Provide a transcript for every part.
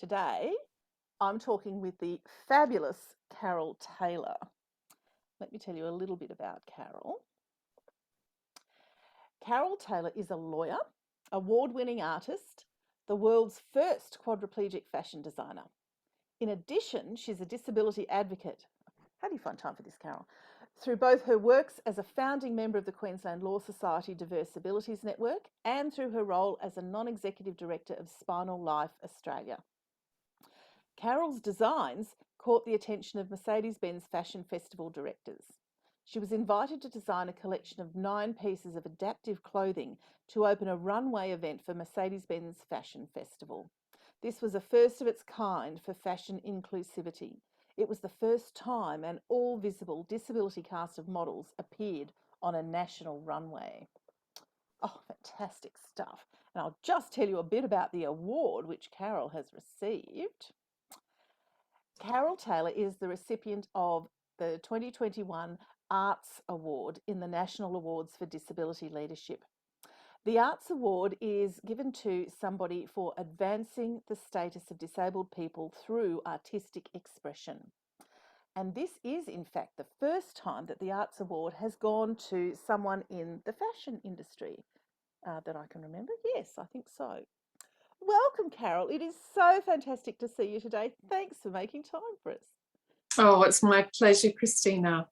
Today, I'm talking with the fabulous Carol Taylor. Let me tell you a little bit about Carol. Carol Taylor is a lawyer, award-winning artist, the world's first quadriplegic fashion designer. In addition, she's a disability advocate. How do you find time for this, Carol? Through both her works as a founding member of the Queensland Law Society Diverse Abilities Network and through her role as a non-executive director of Spinal Life Australia. Carol's designs caught the attention of Mercedes-Benz Fashion Festival directors. She was invited to design a collection of 9 pieces of adaptive clothing to open a runway event for Mercedes-Benz Fashion Festival. This was a first of its kind for fashion inclusivity. It was the first time an all-visible disability cast of models appeared on a national runway. Oh, fantastic stuff. And I'll just tell you a bit about the award which Carol has received. Carol Taylor is the recipient of the 2021 Arts Award in the National Awards for Disability Leadership. The Arts Award is given to somebody for advancing the status of disabled people through artistic expression. And this is, in fact, the first time that the Arts Award has gone to someone in the fashion industry that I can remember. Yes, I think so. Welcome, Carol. It is so fantastic to see you today. Thanks for making time for us. Oh, it's my pleasure, Christina.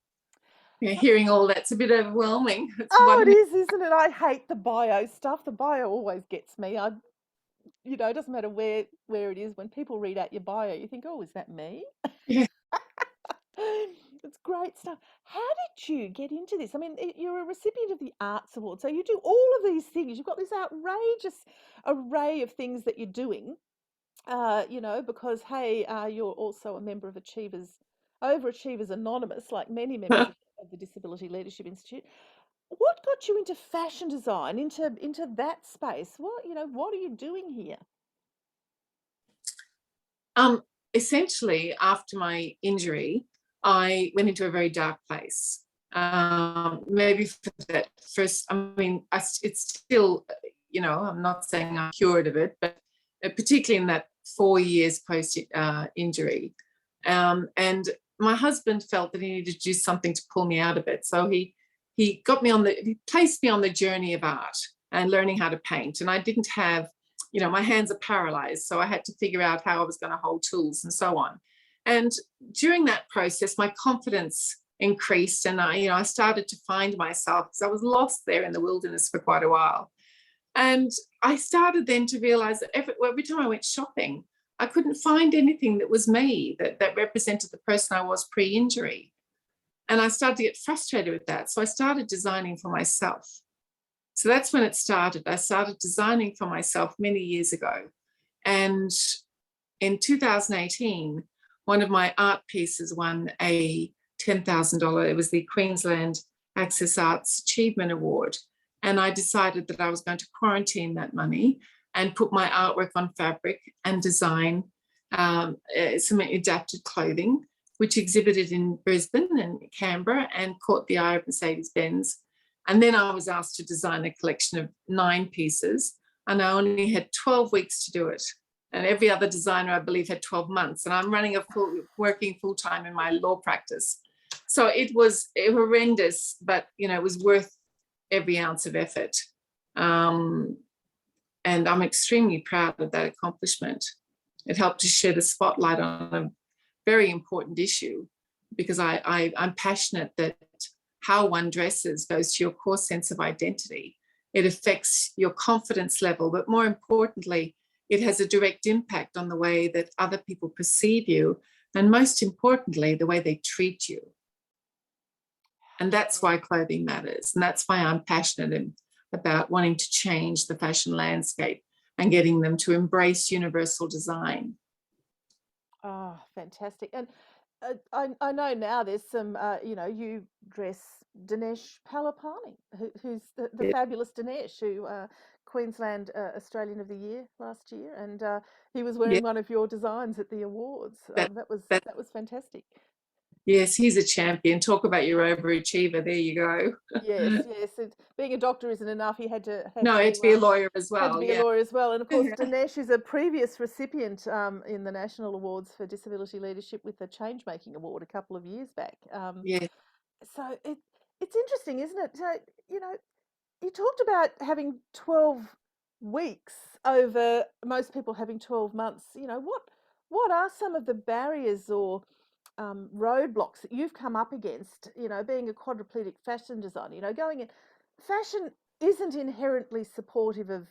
Hearing all that's a bit overwhelming. It is, isn't it? I hate the bio stuff. The bio always gets me. It doesn't matter where it is. When people read out your bio, you think, oh, is that me? Yeah. It's great stuff. How did you get into this? I mean, you're a recipient of the Arts Award, so you do all of these things. You've got this outrageous array of things that you're doing, because, hey, you're also a member of Overachievers Anonymous, like many members of the Disability Leadership Institute. What got you into fashion design, into that space? What are you doing here? Essentially, after my injury, I went into a very dark place. Maybe for that first, it's still, I'm not saying I'm cured of it, but particularly in that 4 years post injury. And my husband felt that he needed to do something to pull me out of it. So he placed me on the journey of art and learning how to paint. And I didn't have, my hands are paralyzed. So I had to figure out how I was going to hold tools and so on. And during that process, my confidence increased, and I started to find myself, because I was lost there in the wilderness for quite a while. And I started then to realize that every time I went shopping, I couldn't find anything that was me, that represented the person I was pre-injury. And I started to get frustrated with that. So I started designing for myself. So that's when it started. I started designing for myself many years ago. And in 2018, one of my art pieces won a $10,000. It was the Queensland Access Arts Achievement Award. And I decided that I was going to quarantine that money and put my artwork on fabric and design some adapted clothing, which exhibited in Brisbane and Canberra and caught the eye of Mercedes-Benz. And then I was asked to design a collection of 9 pieces, and I only had 12 weeks to do it. And every other designer, I believe, had 12 months. And I'm working full-time in my law practice. So it was horrendous, but, it was worth every ounce of effort. And I'm extremely proud of that accomplishment. It helped to shed a spotlight on a very important issue, because I'm passionate that how one dresses goes to your core sense of identity. It affects your confidence level, but more importantly, it has a direct impact on the way that other people perceive you, and most importantly, the way they treat you. And that's why clothing matters. And that's why I'm passionate about wanting to change the fashion landscape and getting them to embrace universal design. Oh, fantastic. And I know now there's some, you dress Dinesh Palapani, who's the fabulous Dinesh, who Queensland Australian of the Year last year, and he was wearing one of your designs at the awards. That was fantastic. Yes, he's a champion. Talk about your overachiever. There you Yes, go. yes. Being a doctor isn't enough. He No, to be a lawyer as had to well. be a Yeah. lawyer as well. And of course, Dinesh is a previous recipient in the National Awards for Disability Leadership with the Change Making Award a couple of years back. Yeah. So it's interesting, isn't it? So, you know, you talked about having 12 weeks over most people having 12 months. What are some of the barriers or roadblocks that you've come up against, being a quadriplegic fashion designer, going in fashion isn't inherently supportive of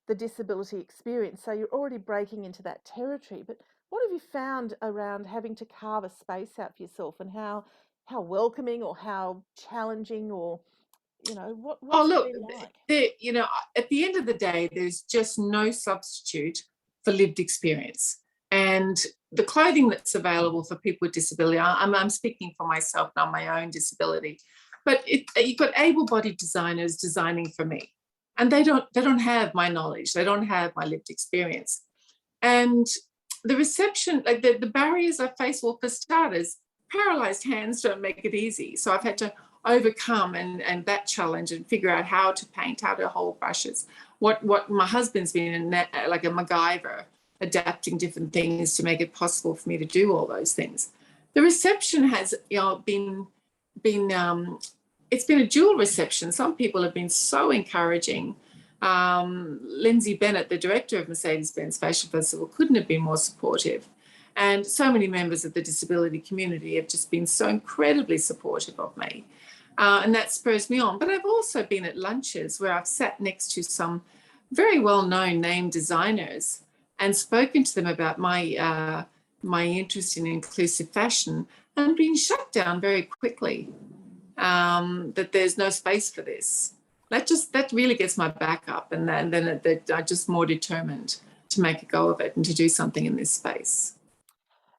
the disability experience. So you're already breaking into that territory. But what have you found around having to carve a space out for yourself, and how welcoming or how challenging, or Oh, what's it look, been like? at the end of the day, there's just no substitute for lived experience. And the clothing that's available for people with disability, I'm speaking for myself, not my own disability, but you've got able-bodied designers designing for me, and they don't have my knowledge, they don't have my lived experience, and the reception, like the barriers I face, well, for starters, paralyzed hands don't make it easy. So I've had to overcome and that challenge and figure out how to paint, how to hold brushes. What my husband's been in that, like a MacGyver, adapting different things to make it possible for me to do all those things. The reception has, been it's been a dual reception. Some people have been so encouraging. Lindsay Bennett, the director of Mercedes-Benz Fashion Festival, couldn't have been more supportive. And so many members of the disability community have just been so incredibly supportive of me. And that spurs me on. But I've also been at lunches where I've sat next to some very well-known name designers and spoken to them about my interest in inclusive fashion, and been shut down very quickly, that there's no space for this. That really gets my back up, and then I'm just more determined to make a go of it and to do something in this space.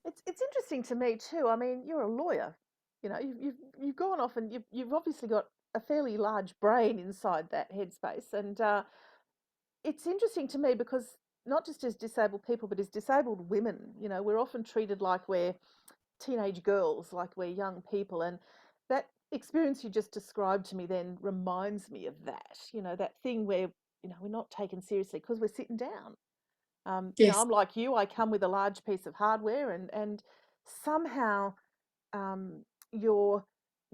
It's interesting to me too. I mean, you're a lawyer. You've gone off, and you've obviously got a fairly large brain inside that headspace. And it's interesting to me because not just as disabled people, but as disabled women, we're often treated like we're teenage girls, like we're young people. And that experience you just described to me then reminds me of that. That thing where we're not taken seriously because we're sitting down. Yes. I'm like you. I come with a large piece of hardware, and somehow you're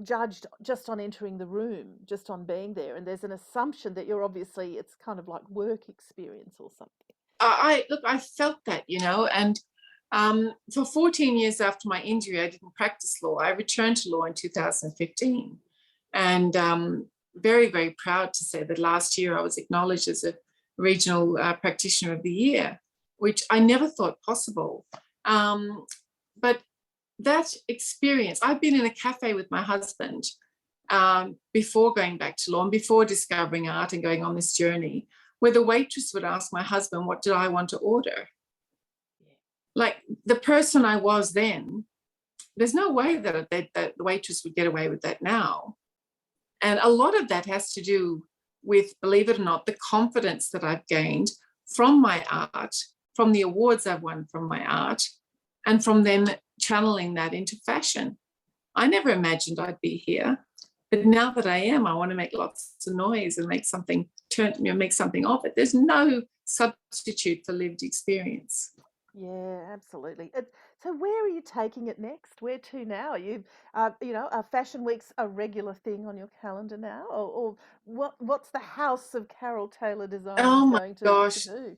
judged just on entering the room, just on being there, and there's an assumption that you're obviously, it's kind of like work experience or something. I felt that, and for 14 years after my injury, I didn't practice law. I returned to law in 2015, and very, very proud to say that last year I was acknowledged as a regional practitioner of the year, which I never thought possible. But that experience, I've been in a cafe with my husband before going back to law and before discovering art and going on this journey, where the waitress would ask my husband, what did I want to order? Like, the person I was then, there's no way that the waitress would get away with that now. And a lot of that has to do with, believe it or not, the confidence that I've gained from my art, from the awards I've won from my art, and from then channeling that into fashion. I never imagined I'd be here, but now that I am, I want to make lots of noise and make something make something of it. There's no substitute for lived experience. Yeah, absolutely. So where are you taking it next? Where to now? Are Fashion Weeks a regular thing on your calendar now, or what's the House of Carol Taylor Designs Oh my going to gosh, do?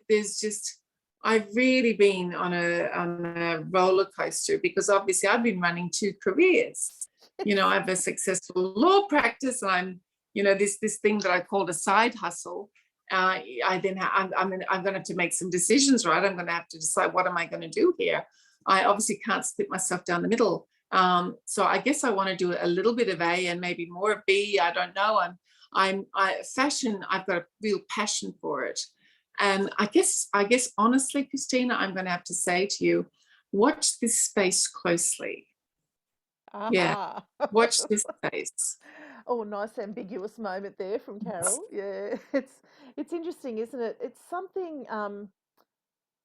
there's just, I've really been on a roller coaster, because obviously I've been running two careers. I have a successful law practice, and this thing that I called a side hustle. I then I'm going to have to make some decisions, right? I'm going to have to decide, what am I going to do here. I obviously can't split myself down the middle. So I guess I want to do a little bit of A and maybe more of B. I don't know. Fashion, I've got a real passion for it. And I guess honestly, Christina, I'm going to have to say to you, watch this space closely. Yeah, Aha. watch this space. Oh, nice ambiguous moment there from Carol. Yeah, it's interesting, isn't it? It's something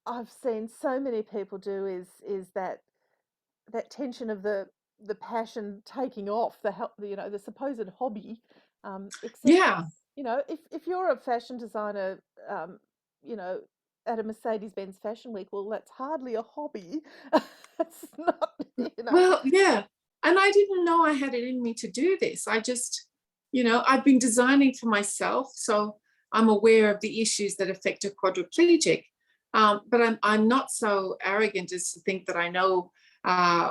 I've seen so many people do is that that tension of the passion taking off, the supposed hobby, except Yeah. if you're a fashion designer, um, you know, at a Mercedes-Benz Fashion Week, well, that's hardly a hobby. It's not, you know. Well, yeah. And I didn't know I had it in me to do this. I just, I've been designing for myself. So I'm aware of the issues that affect a quadriplegic. But I'm not so arrogant as to think that I know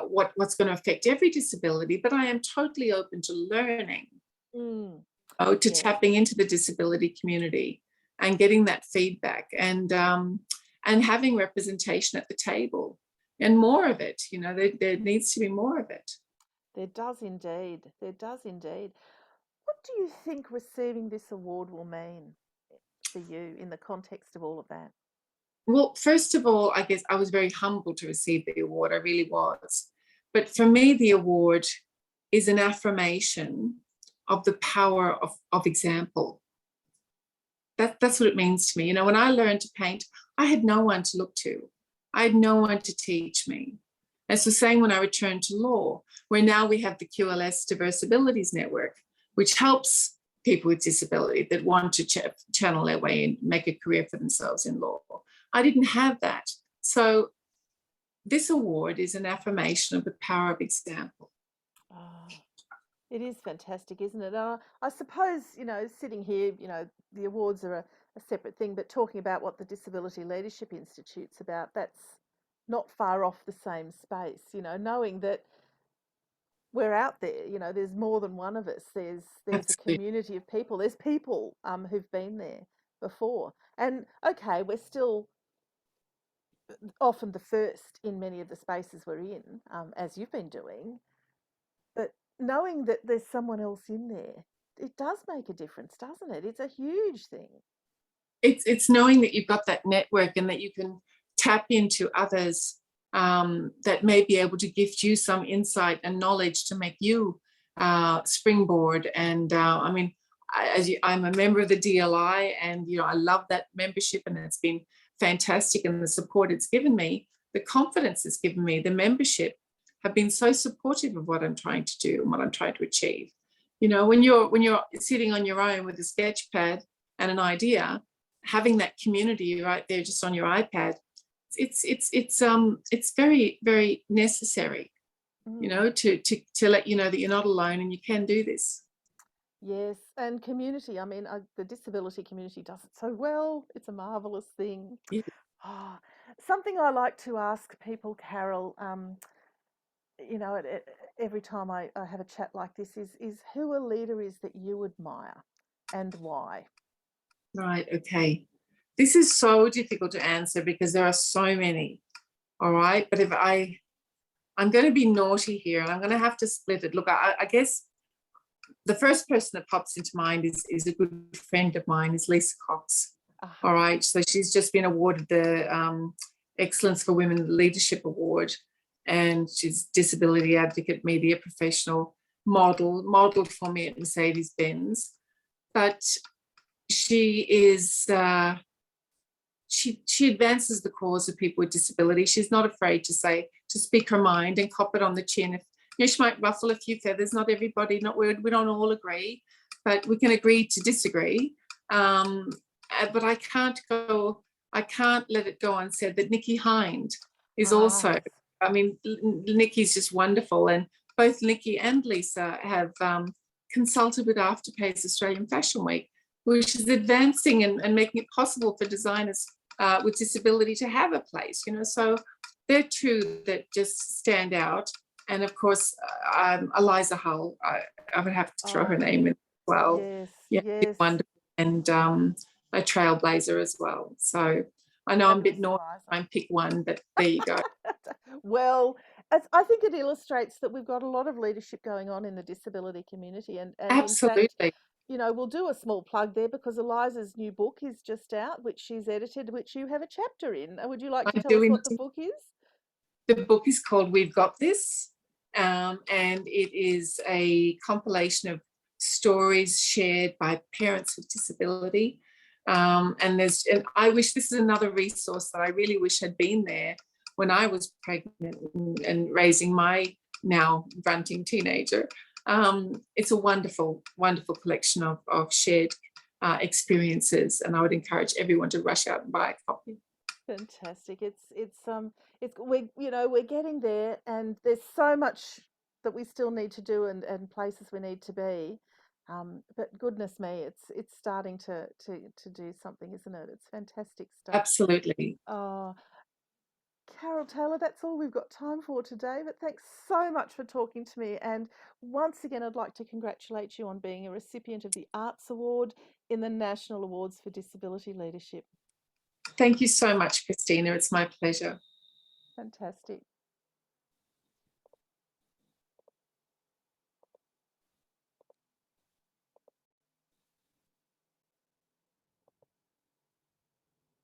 what's going to affect every disability, but I am totally open to learning, Mm, to yes, tapping into the disability community and getting that feedback, and having representation at the table, and more of it. There needs to be more of it. there does indeed. There does indeed. What do you think receiving this award will mean for you in the context of all of that? Well, first of all, I guess I was very humbled to receive the award. I really was. But for me, the award is an affirmation of the power of example. That's what it means to me. When I learned to paint, I had no one to look to. I had no one to teach me. It's the same when I returned to law, where now we have the QLS Diverse Abilities Network, which helps people with disability that want to channel their way and make a career for themselves in law. I didn't have that. So this award is an affirmation of the power of example. Oh, it is fantastic, isn't it? I suppose, sitting here, the awards are a separate thing, but talking about what the Disability Leadership Institute's about, that's not far off the same space, knowing that we're out there, there's more than one of us. There's a Absolutely. community of people. There's people who've been there before. And okay, we're still often the first in many of the spaces we're in, as you've been doing. But knowing that there's someone else in there, it does make a difference, doesn't it? It's a huge thing. It's knowing that you've got that network and that you can tap into others, that may be able to gift you some insight and knowledge to make you springboard. And I mean, I'm a member of the DLI, and I love that membership, and it's been fantastic, and the support it's given me, the confidence it's given me, the membership have been so supportive of what I'm trying to do and what I'm trying to achieve. When you're sitting on your own with a sketch pad and an idea, having that community right there just on your iPad, it's very, very necessary, Mm. to let you know that you're not alone and you can do this. Yes, and community. I mean, the disability community does it so well. It's a marvelous thing. Yeah. Ah, something I like to ask people, Carol, every time I have a chat like this is who a leader is that you admire and why? Right. Okay. This is so difficult to answer because there are so many. All right. But if I'm going to be naughty here, and I'm going to have to split it. Look, I guess the first person that pops into mind is a good friend of mine, is Lisa Cox. All Aha. right. So she's just been awarded the Excellence for Women Leadership Award, and she's disability advocate, media professional, modeled for me at Mercedes Benz. But she is she advances the cause of people with disability. She's not afraid to speak her mind and cop it on the chin. If she might ruffle a few feathers. Not everybody, we don't all agree, but we can agree to disagree. But I can't let it go unsaid that Nikki Hind is Ah, also. yes. I mean, Nikki's just wonderful, and both Nikki and Lisa have consulted with Afterpay's Australian Fashion Week, which is advancing and making it possible for designers with disability to have a place. So they're two that just stand out. And of course, Eliza Hull, I would have to throw her Oh, name in as well. yes, Yeah, she's yes. wonderful, and a trailblazer as well. So I know I'm a bit Fabulous, naughty to Eliza. try and pick one, but there you go. Well, I think it illustrates that we've got a lot of leadership going on in the disability community. And in fact, Absolutely. we'll do a small plug there because Eliza's new book is just out, which she's edited, which you have a chapter in. Would you like I to tell do us what the indeed. book is? The book is called We've Got This, and it is a compilation of stories shared by parents with disability. And I wish this is another resource that I really wish had been there when I was pregnant and raising my now grunting teenager. It's a wonderful, wonderful collection of shared experiences, and I would encourage everyone to rush out and buy a copy. Fantastic. It's we're getting there, and there's so much that we still need to do, and places we need to be. But goodness me, it's starting to do something, isn't it? It's fantastic stuff. Absolutely. Oh, Carol Taylor, that's all we've got time for today. But thanks so much for talking to me. And once again, I'd like to congratulate you on being a recipient of the Arts Award in the National Awards for Disability Leadership. Thank you so much, Christina. It's my pleasure. Fantastic.